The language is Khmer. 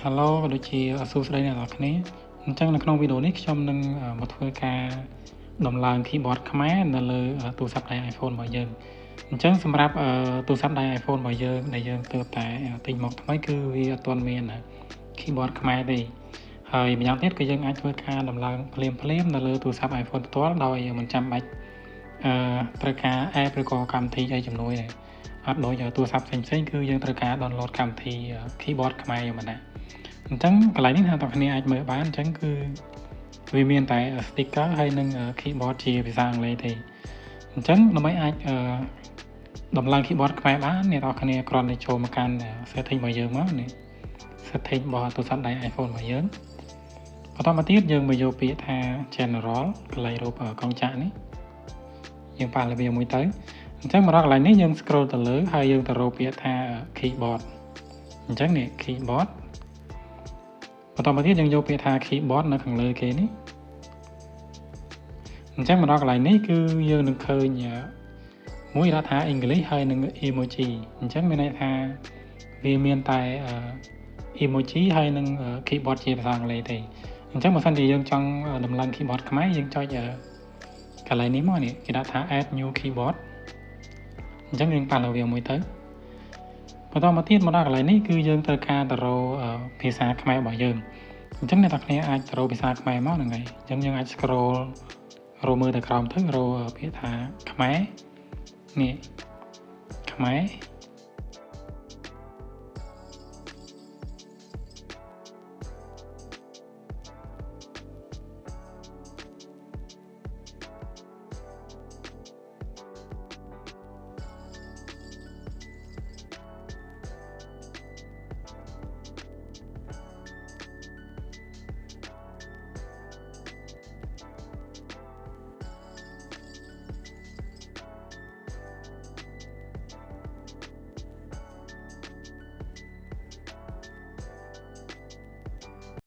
Hello ក៏ដូចជាសួស្តីអ្នកនរគ្នាអញ្ចឹងនៅក្នុងវីដេអូនេះខ្ញុំនឹងមកធ្វើការដំឡើង keyboard ខ្មែរនៅលើទូរស័ព្ទដៃ iPhone របស់យើងអញ្ចឹងសម្រាប់ទូរស័ព្ទដៃ iPhone របស់យើងដែលយើងទើបតែទិញមកថ្មីគឺវាអត់ទាន់មាន keyboard ខ្មែរទេហើយម្យ៉ាងទៀតគឺយើងអាចធ្វើការដំឡើងភ្លាមនៅលើទូរស័ព្ទ iPhone ផ្ទាល់ដោយមិនចាំបាច់ត្រូវការ app ឬក៏កម្មវិធីអីជំនួយទេអត់ដូចទូរស័ព្ទផ្សេងៗគឺយើងត្រូវការ download កម្មវិធី keyboard ខ្មែរយ៉ាងណាអញ្ចឹងកន្លែងនេះអ្នកទាំងគ្នាអាចមើលបានអញ្ចឹងគឺវាមានតែ sticker ហើយនិង keyboard ជាភាសាអង់គ្លេសទេអញ្ចឹងដើម្បីអាចដំឡើង keyboard ខ្មែរបានអ្នកទាំងគ្នាគ្រាន់តែចូលមកកាន់ setting របស់យើងមកនេះ setting របស់ទូរស័ព្ទដៃ iPhone របស់យើងបន្តមកទៀតយើងមកយកពាក្យថា general កន្លែងរូបកងចក្រនេះយើងប៉ះលើវាមួយទៅអញ្ចឹងមកដល់កន្លែងនេះយើង scroll ទៅលើហើយយើងទៅរកពាក្យថា keyboard អញ្ចឹងនេះ keyboard បន្តមកទៀតយើងយកពាក្យថា keyboard នៅខាងលើគេនេះអញ្ចឹងមកដល់កន្លែងនេះគឺយើងនឹងឃើញមួយរកថា English ហើយនិង emoji អញ្ចឹងមានន័យថាវាមានតែ emoji ហើយនិង keyboard ជាភាសាអង់គ្លេសទេអញ្ចឹងបើសិនជាយើងចង់ដំឡើង keyboard ខ្មែរយើងចុចកន្លែងនេះមកនេះគេដាក់ថា add new keyboard អញ្ចឹងយើងប៉ះលើវាមួយទៅបន្តមកទៀតមកដល់កន្លែងនេះគឺយើងត្រូវការទៅរកភាសាខ្មែររបស់យើងអញ្ចឹងអ្នកទាំងគ្នាអាចទៅរកភាសាខ្មែរមកហ្នឹងហើយអញ្ចឹងយើងអាច scroll រកមើលទៅក្រោមទៅរកពាក្យថាខ្មែរនេះខ្មែរ